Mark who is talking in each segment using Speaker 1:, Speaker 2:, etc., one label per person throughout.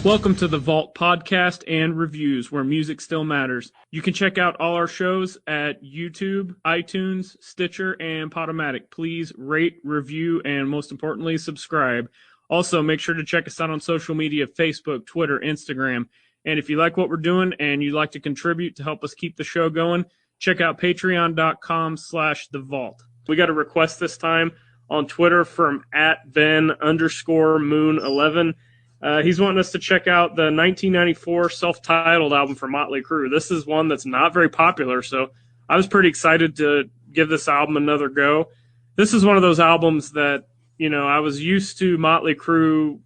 Speaker 1: Welcome to the Vault podcast and reviews, where music still matters. You can check out all our shows at YouTube, iTunes, Stitcher, and Podomatic. Please rate, review, and most importantly, subscribe. Also, make sure to check us out on social media, Facebook, Twitter, Instagram. And if you like what we're doing and you'd like to contribute to help us keep the show going, check out patreon.com/thevault. We got a request this time on Twitter from @Ben_Moon11. He's wanting us to check out the 1994 self-titled album from Motley Crue. This is one that's not very popular, so I was pretty excited to give this album another go. This is one of those albums that, I was used to Motley Crue,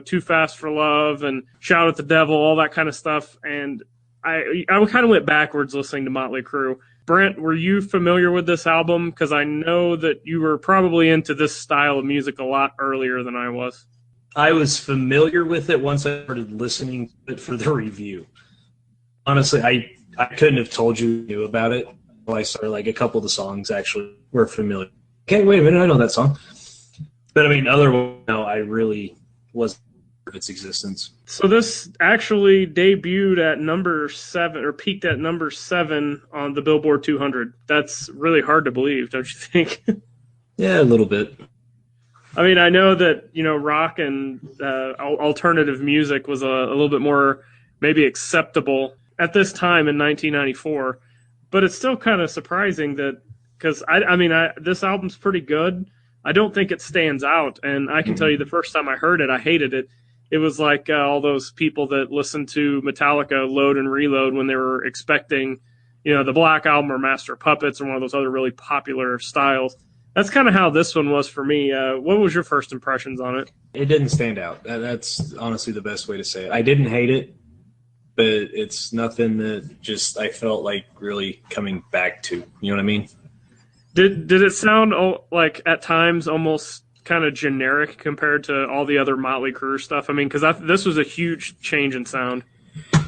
Speaker 1: Too Fast for Love and Shout at the Devil, all that kind of stuff, and I kind of went backwards listening to Motley Crue. Brent, were you familiar with this album? Because I know that you were probably into this style of music a lot earlier than I was.
Speaker 2: I was familiar with it once I started listening to it for the review. Honestly, I couldn't have told you knew about it. I started a couple of the songs actually were familiar. Okay, wait a minute, I know that song. But otherwise, no, I really wasn't aware of its existence.
Speaker 1: So this actually debuted at number 7, or peaked at number 7 on the Billboard 200. That's really hard to believe, don't you think?
Speaker 2: Yeah, a little bit.
Speaker 1: I know that, rock and alternative music was a little bit more maybe acceptable at this time in 1994, but it's still kind of surprising that, because this album's pretty good. I don't think it stands out, and I can tell you the first time I heard it, I hated it. It was like all those people that listened to Metallica Load and Reload when they were expecting, the Black Album or Master of Puppets or one of those other really popular styles. That's kind of how this one was for me. What was your first impressions on it?
Speaker 2: It didn't stand out. That's honestly the best way to say it. I didn't hate it, but it's nothing that just I felt like really coming back to. You know what I mean?
Speaker 1: Did it sound like at times almost kind of generic compared to all the other Motley Crue stuff? Because this was a huge change in sound.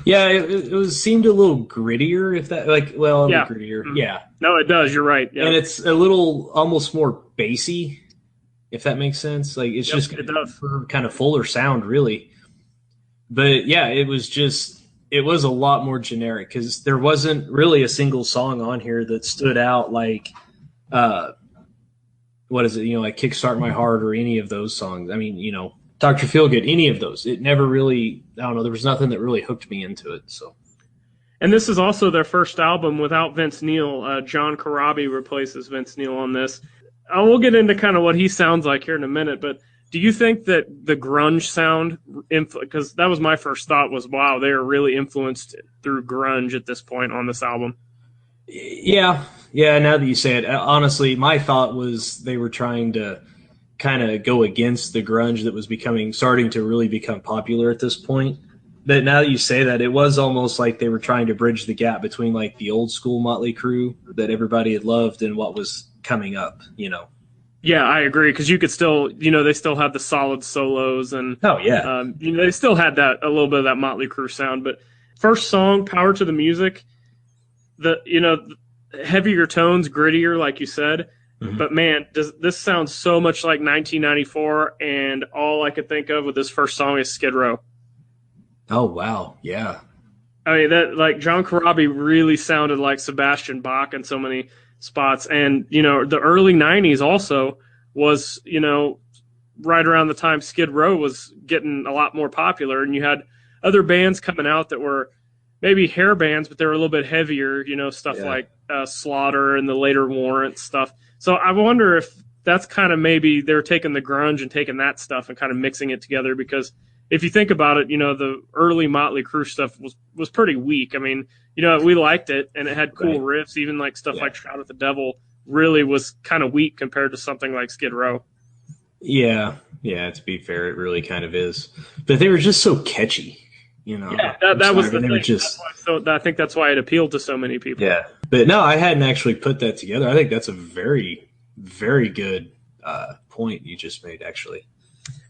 Speaker 2: Yeah, it seemed a little grittier, if that,
Speaker 1: yeah.
Speaker 2: Grittier.
Speaker 1: Mm-hmm.
Speaker 2: Yeah.
Speaker 1: No, it does. You're right. Yeah.
Speaker 2: And it's a little almost more bassy, if that makes sense. It's just
Speaker 1: it does.
Speaker 2: Kind of fuller sound, really. But yeah, it was a lot more generic because there wasn't really a single song on here that stood out like, what is it? Like Kickstart My Heart or any of those songs. Dr. Feelgood, any of those. It never really, I don't know, there was nothing that really hooked me into it. So,
Speaker 1: and this is also their first album without Vince Neil. John Corabi replaces Vince Neil on this. We'll get into kind of what he sounds like here in a minute, but do you think that the grunge sound, because that was my first thought, was, wow, they are really influenced through grunge at this point on this album?
Speaker 2: Yeah, now that you say it, honestly, my thought was they were trying to kind of go against the grunge that was starting to really become popular at this point. But now that you say that, it was almost like they were trying to bridge the gap between the old school Motley Crue that everybody had loved and what was coming up,
Speaker 1: Yeah, I agree, because you could still, they still have the solid solos and they still had a little bit of that Motley Crue sound. But first song, Power to the Music, the heavier tones, grittier, like you said. But man, this sounds so much like 1994, and all I could think of with this first song is Skid Row.
Speaker 2: Oh wow, yeah.
Speaker 1: That John Corabi really sounded like Sebastian Bach in so many spots, and the early 90s also was right around the time Skid Row was getting a lot more popular, and you had other bands coming out that were maybe hair bands, but they were a little bit heavier, stuff like Slaughter and the later Warrant stuff. So I wonder if that's kind of maybe they're taking the grunge and taking that stuff and kind of mixing it together, because if you think about it, the early Motley Crue stuff was pretty weak. We liked it, and it had cool riffs, even like stuff like Shout at the Devil really was kind of weak compared to something like Skid Row.
Speaker 2: Yeah, to be fair, it really kind of is. But they were just so catchy.
Speaker 1: Yeah, that was the thing. So I think that's why it appealed to so many people.
Speaker 2: Yeah, but no, I hadn't actually put that together. I think that's a very, very good point you just made, actually.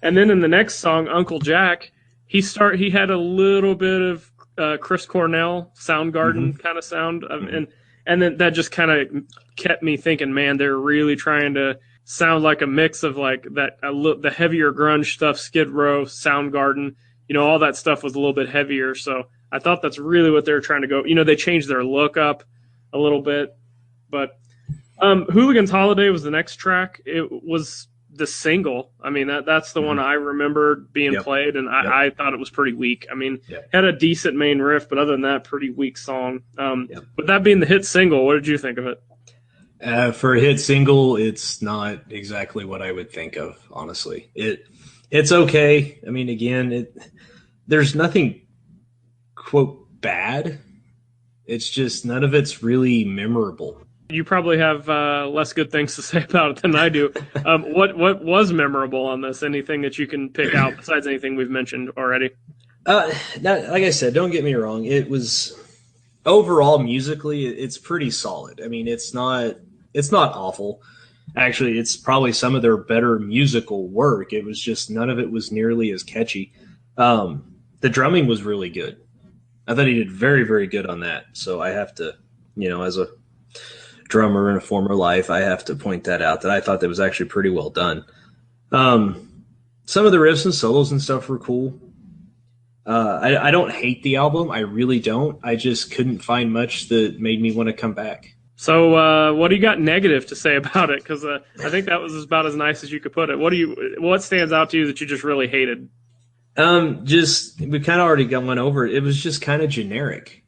Speaker 1: And then in the next song, Uncle Jack, he had a little bit of Chris Cornell, Soundgarden kind of sound, and then that just kind of kept me thinking, man, they're really trying to sound like a mix of like that the heavier grunge stuff, Skid Row, Soundgarden. all that stuff was a little bit heavier. So I thought that's really what they were trying to go. They changed their look up a little bit, but Hooligan's Holiday was the next track. It was the single. I mean, that's the one I remember being played, and I thought it was pretty weak. I mean, had a decent main riff, but other than that, pretty weak song. With that being the hit single, what did you think of it?
Speaker 2: For a hit single, it's not exactly what I would think of, honestly. It's okay. I mean, again, there's nothing, quote, bad. It's just none of it's really memorable.
Speaker 1: You probably have less good things to say about it than I do. What was memorable on this? Anything that you can pick out besides anything we've mentioned already?
Speaker 2: Like I said, don't get me wrong. It was overall musically, it's pretty solid. I mean, it's not awful. Actually, it's probably some of their better musical work. It was just none of it was nearly as catchy. The drumming was really good. I thought he did very, very good on that. So I have to, as a drummer in a former life, I have to point that out, that I thought that was actually pretty well done. Some of the riffs and solos and stuff were cool. I don't hate the album. I really don't. I just couldn't find much that made me want to come back.
Speaker 1: So what do you got negative to say about it? Because I think that was about as nice as you could put it. What stands out to you that you just really hated?
Speaker 2: We kind of already went over it. It was just kind of generic.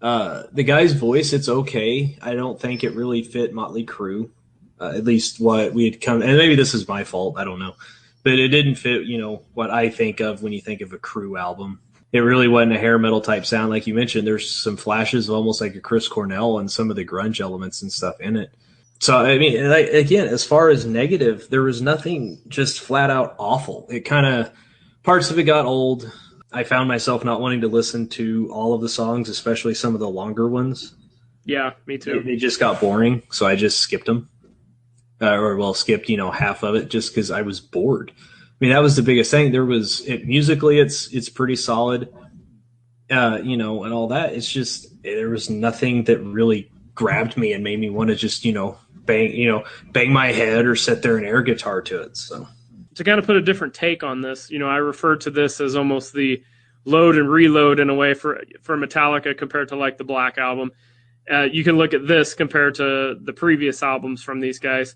Speaker 2: The guy's voice, it's okay. I don't think it really fit Motley Crue, at least what we had come. And maybe this is my fault. I don't know, but it didn't fit. What I think of when you think of a Crue album. It really wasn't a hair metal type sound, like you mentioned. There's some flashes of almost like a Chris Cornell and some of the grunge elements and stuff in it. So I mean, again, as far as negative, there was nothing just flat out awful. It kind of parts of it got old. I found myself not wanting to listen to all of the songs, especially some of the longer ones.
Speaker 1: Yeah, me too.
Speaker 2: They just got boring, so I just skipped them. Skipped, half of it just because I was bored. I mean, that was the biggest thing. Musically, it's pretty solid, and all that. It's just there was nothing that really grabbed me and made me want to just, bang my head or sit there and air guitar to it. So.
Speaker 1: To kind of put a different take on this, I refer to this as almost the load and reload in a way for Metallica compared to like the Black Album. You can look at this compared to the previous albums from these guys.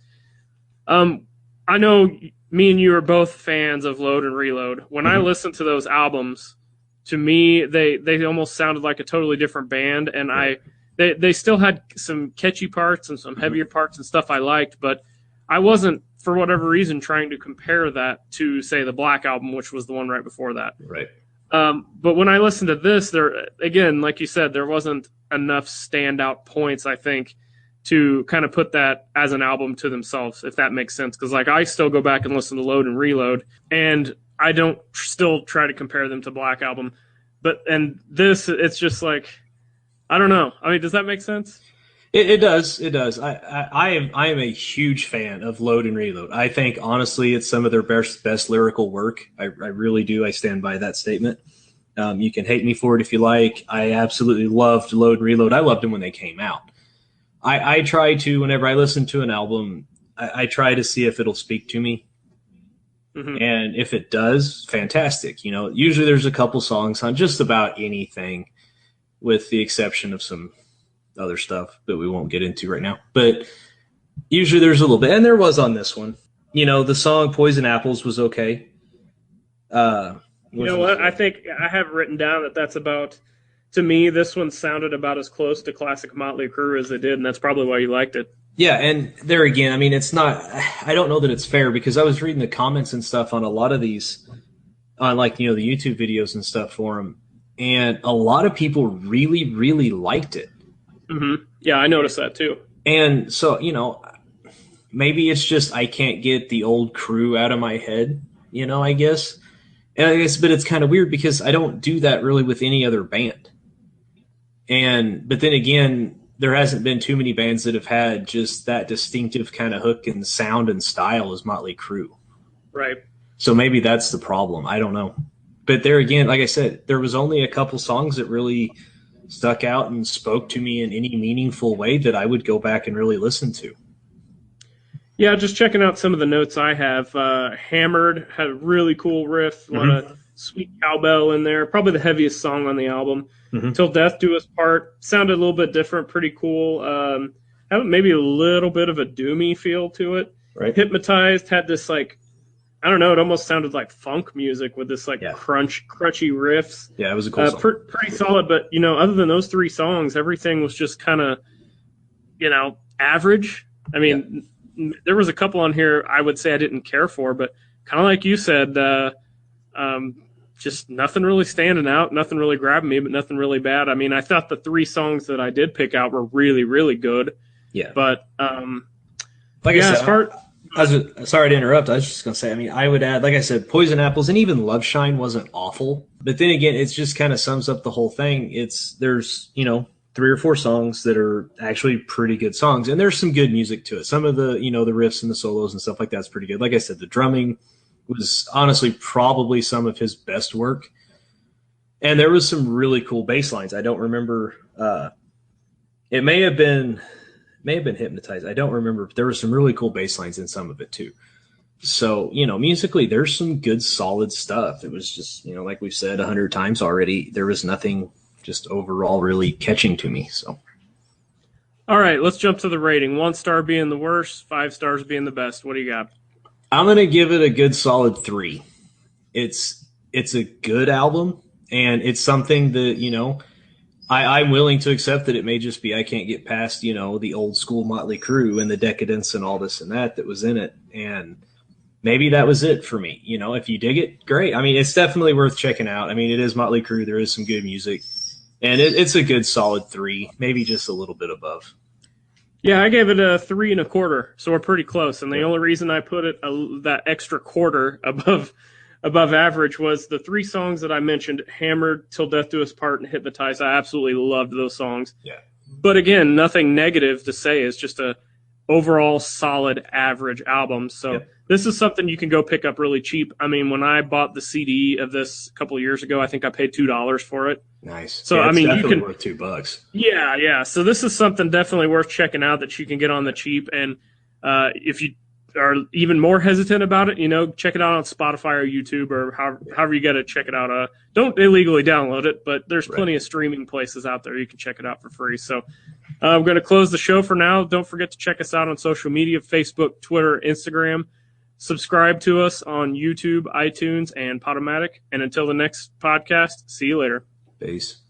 Speaker 1: I know me and you are both fans of Load and Reload. When I listened to those albums, to me, they almost sounded like a totally different band, and they still had some catchy parts and some heavier parts and stuff I liked, but I wasn't, for whatever reason, trying to compare that to, say, the Black Album, which was the one right before that.
Speaker 2: Right.
Speaker 1: But when I listened to this, there, again, like you said, there wasn't enough standout points, I think, to kind of put that as an album to themselves, if that makes sense. Because I still go back and listen to Load and Reload, and I don't still try to compare them to Black Album. And this, it's just like, I don't know. I mean, does that make sense?
Speaker 2: It does. It does. I am a huge fan of Load and Reload. I think, honestly, it's some of their best lyrical work. I really do. I stand by that statement. You can hate me for it if you like. I absolutely loved Load and Reload. I loved them when they came out. I try to, whenever I listen to an album, I try to see if it'll speak to me. Mm-hmm. And if it does, fantastic. Usually there's a couple songs on just about anything, with the exception of some other stuff that we won't get into right now. But usually there's a little bit, and there was on this one. The song Poison Apples was okay.
Speaker 1: You know what? I think I have written down that's about, to me, this one sounded about as close to classic Motley Crue as it did, and that's probably why you liked it.
Speaker 2: Yeah, and there again, I mean, it's not, I don't know that it's fair, because I was reading the comments and stuff on a lot of these, on the YouTube videos and stuff for them, and a lot of people really, really liked it.
Speaker 1: Mm-hmm. Yeah, I noticed that too.
Speaker 2: And so, maybe it's just I can't get the old Crue out of my head, I guess. And I guess, but it's kind of weird because I don't do that really with any other band. But then again, there hasn't been too many bands that have had just that distinctive kind of hook and sound and style as Motley Crue.
Speaker 1: Right.
Speaker 2: So maybe that's the problem. I don't know. But there again, like I said, there was only a couple songs that really stuck out and spoke to me in any meaningful way that I would go back and really listen to. Yeah,
Speaker 1: just checking out some of the notes I have. Hammered had a really cool riff, a lot of Sweet Cowbell in there, probably the heaviest song on the album.
Speaker 2: Hmm.
Speaker 1: Till Death Do Us Part sounded a little bit different, pretty cool. Had maybe a little bit of a doomy feel to it.
Speaker 2: Right.
Speaker 1: Hypnotized had this like, I don't know, it almost sounded like funk music with this like
Speaker 2: Yeah.
Speaker 1: crunchy riffs.
Speaker 2: Yeah, it was a cool song.
Speaker 1: Pretty solid, but other than those three songs, everything was just kind of average. I mean, there was a couple on here I would say I didn't care for, but kind of like you said, just nothing really standing out, nothing really grabbing me, but nothing really bad. I mean, I thought the three songs that I did pick out were really, really good.
Speaker 2: Yeah.
Speaker 1: But
Speaker 2: like
Speaker 1: yeah,
Speaker 2: I said, sorry to interrupt. I was just going to say, I mean, I would add, like I said, Poison Apples and even Love Shine wasn't awful. But then again, it's just kind of sums up the whole thing. There's 3 or 4 songs that are actually pretty good songs. And there's some good music to it. Some of the, the riffs and the solos and stuff like that's pretty good. Like I said, the drumming was honestly probably some of his best work. And there was some really cool bass lines. I don't remember. It may have been Hypnotized. I don't remember. But there were some really cool bass lines in some of it too. So, musically, there's some good, solid stuff. It was just, like we've said 100 times already, there was nothing just overall really catching to me. So,
Speaker 1: all right, let's jump to the rating. 1 star being the worst, 5 stars being the best. What do you got?
Speaker 2: I'm going to give it a good solid 3. It's a good album, and it's something that, I'm willing to accept that it may just be I can't get past, the old school Motley Crue and the decadence and all this and that was in it. And maybe that was it for me. If you dig it, great. I mean, it's definitely worth checking out. I mean, it is Motley Crue. There is some good music. And it's a good solid 3, maybe just a little bit above.
Speaker 1: Yeah, I gave it a 3 1/4, so we're pretty close. And the only reason I put it that extra quarter above average was the 3 songs that I mentioned: Hammered, Till Death Do Us Part, and Hypnotized. I absolutely loved those songs.
Speaker 2: Yeah.
Speaker 1: But again, nothing negative to say. It's just a overall solid average album. So This is something you can go pick up really cheap. I mean, when I bought the CD of this a couple of years ago, I think I paid $2 for it.
Speaker 2: Nice.
Speaker 1: So I mean,
Speaker 2: definitely worth $2.
Speaker 1: Yeah. So this is something definitely worth checking out that you can get on the cheap. And if you are even more hesitant about it, check it out on Spotify or YouTube or however you got to check it out. Don't illegally download it, but there's plenty of streaming places out there you can check it out for free. So I'm going to close the show for now. Don't forget to check us out on social media: Facebook, Twitter, Instagram. Subscribe to us on YouTube, iTunes, and Podomatic. And until the next podcast, see you later.
Speaker 2: Peace.